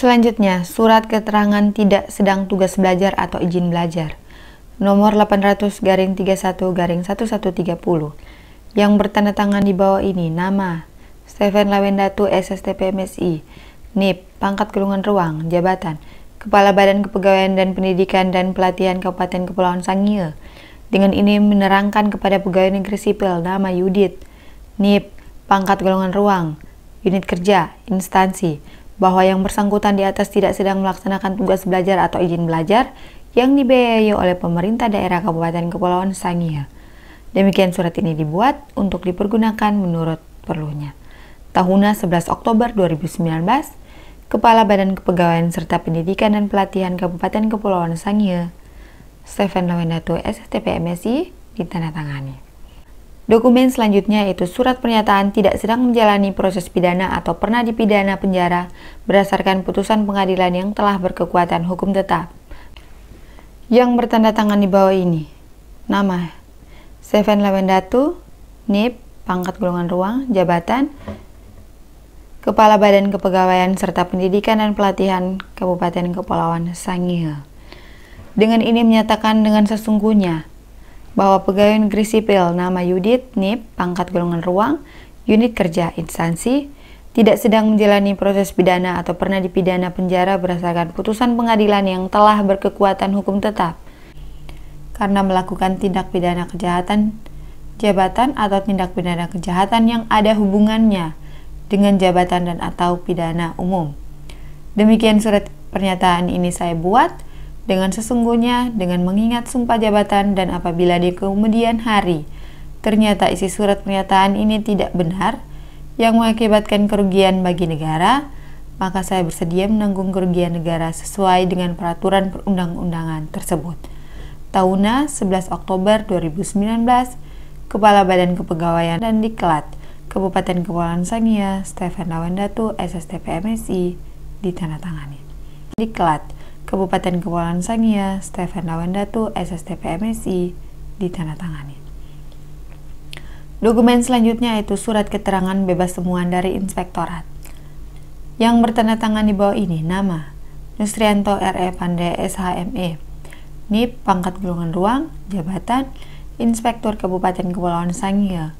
Selanjutnya, surat keterangan tidak sedang tugas belajar atau izin belajar. Nomor 800-31-1130 yang bertanda tangan di bawah ini. Nama: Stephen Lawendatu, SSTP MSI. NIP, pangkat golongan ruang, jabatan: Kepala Badan Kepegawaian dan Pendidikan dan Pelatihan Kabupaten Kepulauan Sangihe. Dengan ini menerangkan kepada pegawai negeri sipil nama Yudit, NIP, pangkat golongan ruang, unit kerja, instansi, bahwa yang bersangkutan di atas tidak sedang melaksanakan tugas belajar atau izin belajar yang dibiayai oleh pemerintah daerah Kabupaten Kepulauan Sangihe. Demikian surat ini dibuat untuk dipergunakan menurut perlunya. Tahunnya 11 Oktober 2019, Kepala Badan Kepegawaian serta Pendidikan dan Pelatihan Kabupaten Kepulauan Sangihe, Stephen Lawendatu, SSTP MSI, ditandatangani. Dokumen selanjutnya yaitu surat pernyataan tidak sedang menjalani proses pidana atau pernah dipidana penjara berdasarkan putusan pengadilan yang telah berkekuatan hukum tetap. Yang bertanda tangan di bawah ini. Nama: Stephen Lawendatu, NIP, pangkat golongan ruang, jabatan: Kepala Badan Kepegawaian serta Pendidikan dan Pelatihan Kabupaten Kepulauan Sangihe. Dengan ini menyatakan dengan sesungguhnya bahwa pegawai negeri sipil nama Yudit, NIP, pangkat golongan ruang, unit kerja, instansi, tidak sedang menjalani proses pidana atau pernah dipidana penjara berdasarkan putusan pengadilan yang telah berkekuatan hukum tetap karena melakukan tindak pidana kejahatan jabatan atau tindak pidana kejahatan yang ada hubungannya dengan jabatan dan atau pidana umum. Demikian surat pernyataan ini saya buat dengan sesungguhnya, dengan mengingat sumpah jabatan, dan apabila di kemudian hari ternyata isi surat pernyataan ini tidak benar yang mengakibatkan kerugian bagi negara, maka saya bersedia menanggung kerugian negara sesuai dengan peraturan perundang-undangan tersebut. Tahunnya 11 Oktober 2019, Kepala Badan Kepegawaian dan Diklat Kabupaten Kepulauan Sangihe, Stephen Lawendatu, SSTP MSI, ditandatangani. Diklat Kabupaten Kepulauan Sangihe, Stephen Lawendatu, SSTP MSI, ditandatangani. Dokumen selanjutnya yaitu surat keterangan bebas temuan dari inspektorat. Yang bertanda tangan di bawah ini. Nama: Nusrianto R.E. Pandey, SHME. NIP, pangkat golongan ruang, jabatan: Inspektur Kabupaten Kepulauan Sangihe.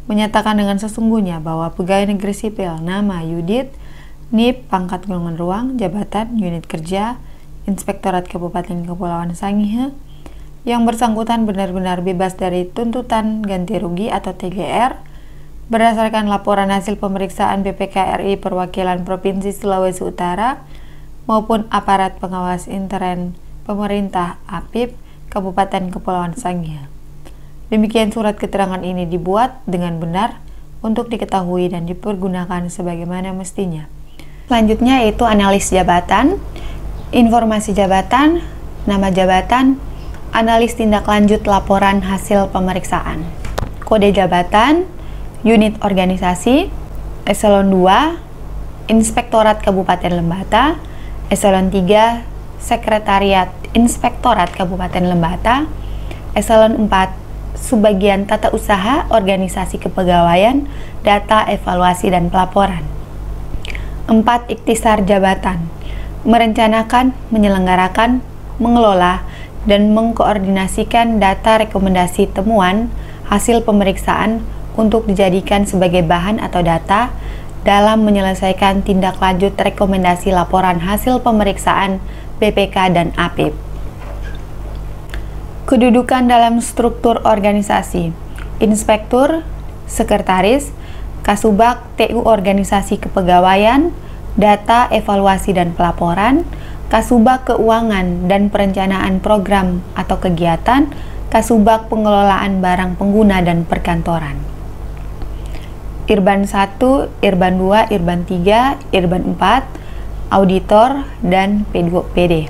Menyatakan dengan sesungguhnya bahwa pegawai negeri sipil nama Yudit, NIP, pangkat golongan ruang, jabatan, unit kerja, Inspektorat Kabupaten Kepulauan Sangihe, yang bersangkutan benar-benar bebas dari tuntutan ganti rugi atau TGR berdasarkan laporan hasil pemeriksaan BPK RI Perwakilan Provinsi Sulawesi Utara maupun aparat pengawas intern pemerintah APIP Kabupaten Kepulauan Sangihe. Demikian surat keterangan ini dibuat dengan benar untuk diketahui dan dipergunakan sebagaimana mestinya. Selanjutnya yaitu analis jabatan, informasi jabatan, nama jabatan, analis tindak lanjut laporan hasil pemeriksaan. Kode jabatan, unit organisasi, eselon 2, Inspektorat Kabupaten Lembata, eselon 3, Sekretariat Inspektorat Kabupaten Lembata, eselon 4, Subbagian Tata Usaha Organisasi Kepegawaian, Data, Evaluasi, dan Pelaporan. 4. Ikhtisar jabatan, merencanakan, menyelenggarakan, mengelola, dan mengkoordinasikan data rekomendasi temuan hasil pemeriksaan untuk dijadikan sebagai bahan atau data dalam menyelesaikan tindak lanjut rekomendasi laporan hasil pemeriksaan BPK dan APIP. Kedudukan dalam struktur organisasi: Inspektur, Sekretaris, Kasubag TU Organisasi Kepegawaian, Data, Evaluasi, dan Pelaporan, Kasubag Keuangan dan Perencanaan Program atau Kegiatan, Kasubag Pengelolaan Barang Pengguna dan Perkantoran. Irban 1, Irban 2, Irban 3, Irban 4, Auditor, dan P2PD.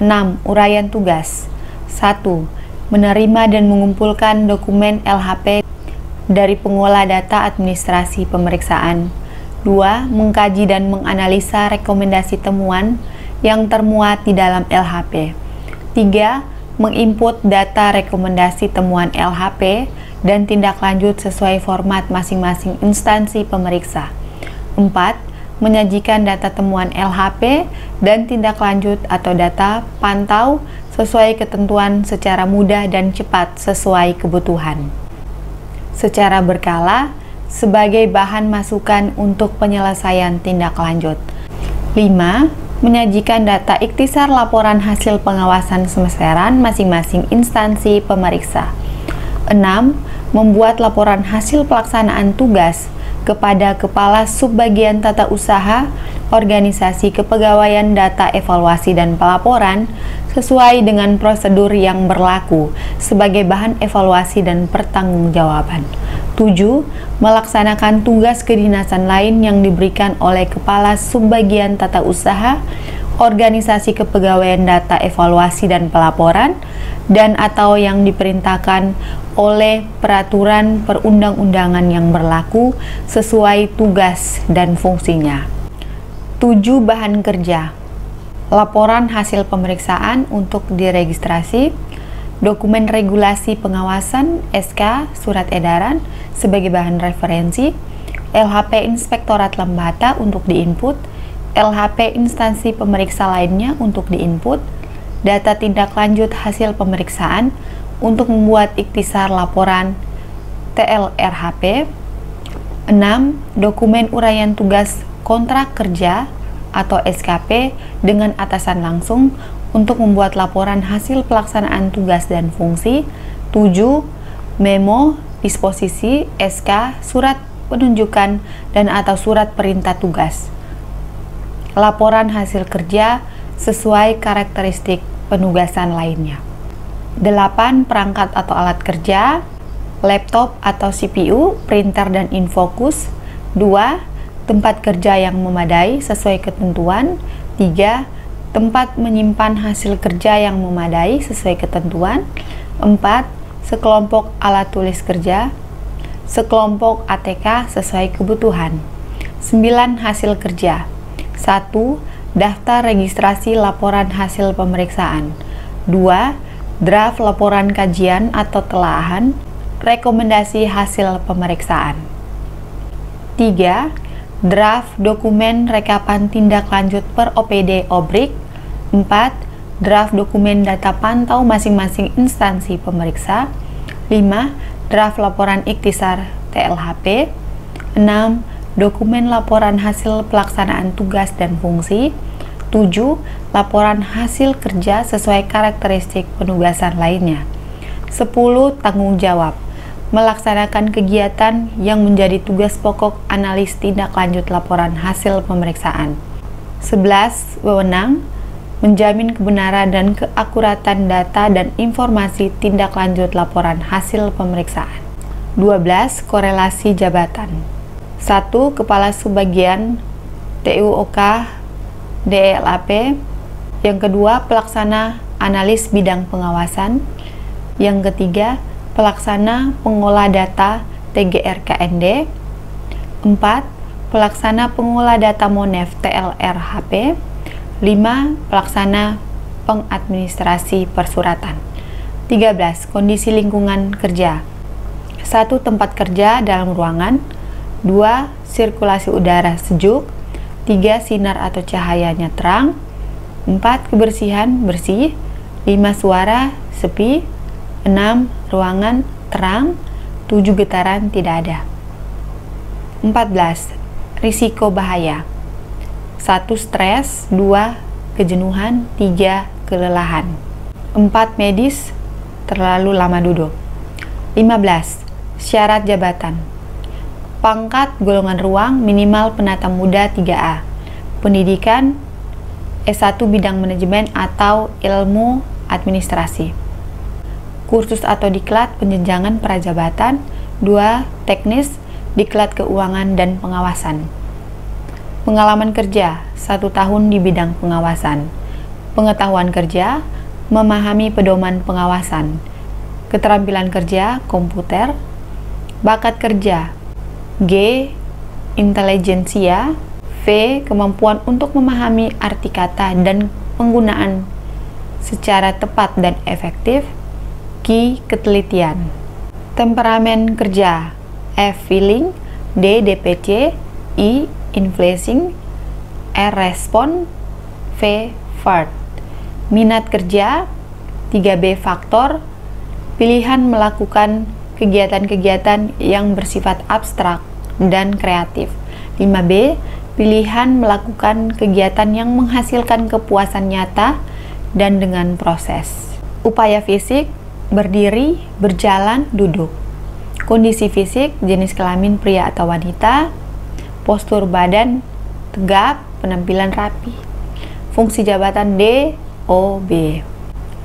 6. Uraian tugas. 1. Menerima dan mengumpulkan dokumen LHP dari pengolah data administrasi pemeriksaan. 2. Mengkaji dan menganalisa rekomendasi temuan yang termuat di dalam LHP. 3. Menginput data rekomendasi temuan LHP dan tindak lanjut sesuai format masing-masing instansi pemeriksa. 4. menyajikan data temuan LHP dan tindak lanjut atau data pantau sesuai ketentuan secara mudah dan cepat sesuai kebutuhan. Secara berkala, sebagai bahan masukan untuk penyelesaian tindak lanjut. 5. Menyajikan data ikhtisar laporan hasil pengawasan semesteran masing-masing instansi pemeriksa. 6. Membuat laporan hasil pelaksanaan tugas kepada Kepala Subbagian Tata Usaha, Organisasi Kepegawaian Data Evaluasi dan Pelaporan sesuai dengan prosedur yang berlaku sebagai bahan evaluasi dan pertanggungjawaban. 7. Melaksanakan tugas kedinasan lain yang diberikan oleh Kepala Subbagian Tata Usaha, Organisasi Kepegawaian Data Evaluasi dan Pelaporan, dan atau yang diperintahkan oleh peraturan perundang-undangan yang berlaku sesuai tugas dan fungsinya. 7. Bahan kerja. Laporan hasil pemeriksaan untuk diregistrasi, dokumen regulasi pengawasan, SK, surat edaran sebagai bahan referensi, LHP Inspektorat Lembata untuk diinput, LHP instansi pemeriksa lainnya untuk diinput, data tindak lanjut hasil pemeriksaan untuk membuat ikhtisar laporan TLRHP. 6. Dokumen uraian tugas kontrak kerja atau SKP dengan atasan langsung untuk membuat laporan hasil pelaksanaan tugas dan fungsi. 7. Memo, disposisi, SK, surat penunjukan dan atau surat perintah tugas. Laporan hasil kerja sesuai karakteristik penugasan lainnya. 8. Perangkat atau alat kerja, laptop atau CPU, printer dan infocus. 2. Tempat kerja yang memadai sesuai ketentuan. 3. Tempat menyimpan hasil kerja yang memadai sesuai ketentuan. 4. Sekelompok alat tulis kerja, sekelompok ATK sesuai kebutuhan. 9. Hasil kerja. 1. Daftar registrasi laporan hasil pemeriksaan. 2. Draft laporan kajian atau telaahan rekomendasi hasil pemeriksaan. 3. Draft dokumen rekapan tindak lanjut per OPD OBRIK. 4. Draft dokumen data pantau masing-masing instansi pemeriksa. 5. Draft laporan ikhtisar TLHP. 6. Dokumen laporan hasil pelaksanaan tugas dan fungsi. 7. Laporan hasil kerja sesuai karakteristik penugasan lainnya. 10. Tanggung jawab. Melaksanakan kegiatan yang menjadi tugas pokok analis tindak lanjut laporan hasil pemeriksaan. 11. Wewenang. Menjamin kebenaran dan keakuratan data dan informasi tindak lanjut laporan hasil pemeriksaan. 12. Korelasi jabatan. 1. Kepala Subbagian TUOK DLAP. Yang kedua, pelaksana analis bidang pengawasan. Yang ketiga, pelaksana pengolah data TGRKND. 4. Pelaksana pengolah data MONEF TLRHP. 5. Pelaksana pengadministrasi persuratan. 13. Kondisi lingkungan kerja. 1. Tempat kerja dalam ruangan. 2. Sirkulasi udara sejuk. 3. Sinar atau cahayanya terang. 4. Kebersihan bersih. 5. Suara sepi. 6. Ruangan terang. 7. Getaran tidak ada. 14. Risiko bahaya. 1. Stres. 2. Kejenuhan. 3. Kelelahan. 4. Medis. Terlalu lama duduk. 15. Syarat jabatan. Pangkat golongan ruang minimal penata muda 3A. Pendidikan S1 bidang manajemen atau ilmu administrasi. Kursus atau diklat penjenjangan prajabatan. 2. Teknis, diklat keuangan dan pengawasan. Pengalaman kerja 1 tahun di bidang pengawasan. Pengetahuan kerja, memahami pedoman pengawasan. Keterampilan kerja, komputer. Bakat kerja G. Intelijensia. V. Kemampuan untuk memahami arti kata dan penggunaan secara tepat dan efektif. Q. Ketelitian. Temperamen kerja F. Feeling. D. DPC. I. Influencing. R. Respon, V. Verb. Minat kerja, 3B. Faktor, pilihan melakukan kegiatan-kegiatan yang bersifat abstrak dan kreatif. 5B. Pilihan melakukan kegiatan yang menghasilkan kepuasan nyata dan dengan proses. Upaya fisik, berdiri, berjalan, duduk. Kondisi fisik, jenis kelamin pria atau wanita. Postur badan, tegap, penampilan rapi. Fungsi jabatan D, O, B.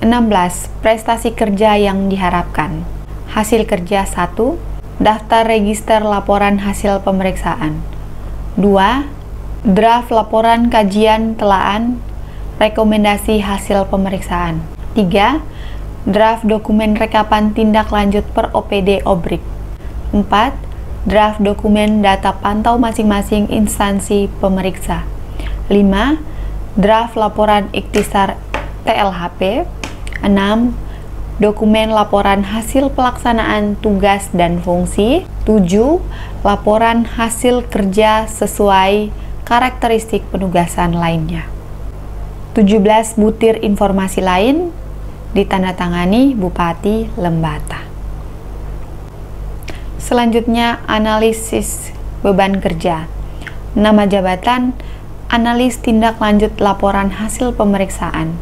16. Prestasi kerja yang diharapkan. Hasil kerja 1. Daftar register laporan hasil pemeriksaan. 2. Draft laporan kajian telaan rekomendasi hasil pemeriksaan. 3. Draft dokumen rekapan tindak lanjut per OPD OBRIK. 4. Draft dokumen data pantau masing-masing instansi pemeriksa. 5. Draft laporan ikhtisar TLHP. 6. Dokumen laporan hasil pelaksanaan tugas dan fungsi. 7. Laporan hasil kerja sesuai karakteristik penugasan lainnya. 17. Butir informasi lain ditandatangani Bupati Lembata. Selanjutnya, analisis beban kerja. Nama jabatan, analis tindak lanjut laporan hasil pemeriksaan.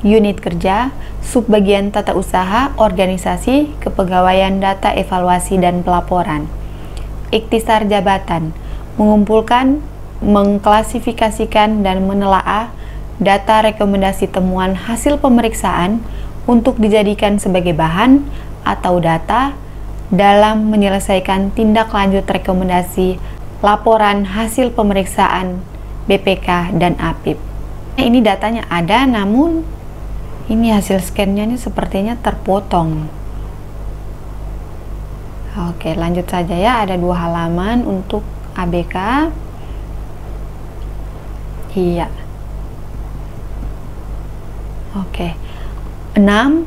Unit kerja, subbagian tata usaha, organisasi, kepegawaian, data evaluasi dan pelaporan. Ikhtisar jabatan, mengumpulkan, mengklasifikasikan dan menelaah data rekomendasi temuan hasil pemeriksaan untuk dijadikan sebagai bahan atau data dalam menyelesaikan tindak lanjut rekomendasi laporan hasil pemeriksaan BPK dan APIP. Ini datanya ada, namun ini hasil scan-nya ini sepertinya terpotong. Oke, lanjut saja ya. Ada 2 halaman untuk ABK. Iya. Oke. 6.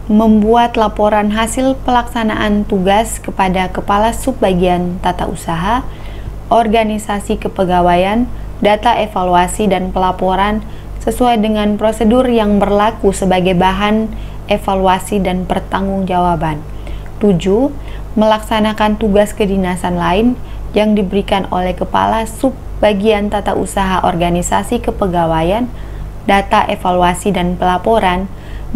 Membuat laporan hasil pelaksanaan tugas kepada Kepala Subbagian Tata Usaha, Organisasi Kepegawaian, Data Evaluasi dan Pelaporan sesuai dengan prosedur yang berlaku sebagai bahan evaluasi dan pertanggungjawaban. 7. Melaksanakan tugas kedinasan lain yang diberikan oleh Kepala Subbagian Tata Usaha Organisasi Kepegawaian, Data Evaluasi dan Pelaporan,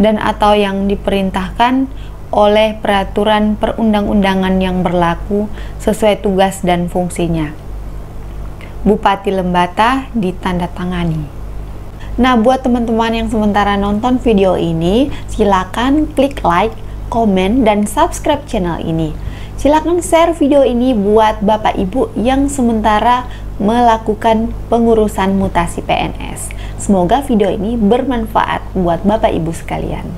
dan atau yang diperintahkan oleh peraturan perundang-undangan yang berlaku sesuai tugas dan fungsinya. Bupati Lembata ditandatangani. Nah, buat teman-teman yang sementara nonton video ini, silakan klik like, komen, dan subscribe channel ini. Silakan share video ini buat Bapak Ibu yang sementara melakukan pengurusan mutasi PNS. Semoga video ini bermanfaat buat Bapak Ibu sekalian.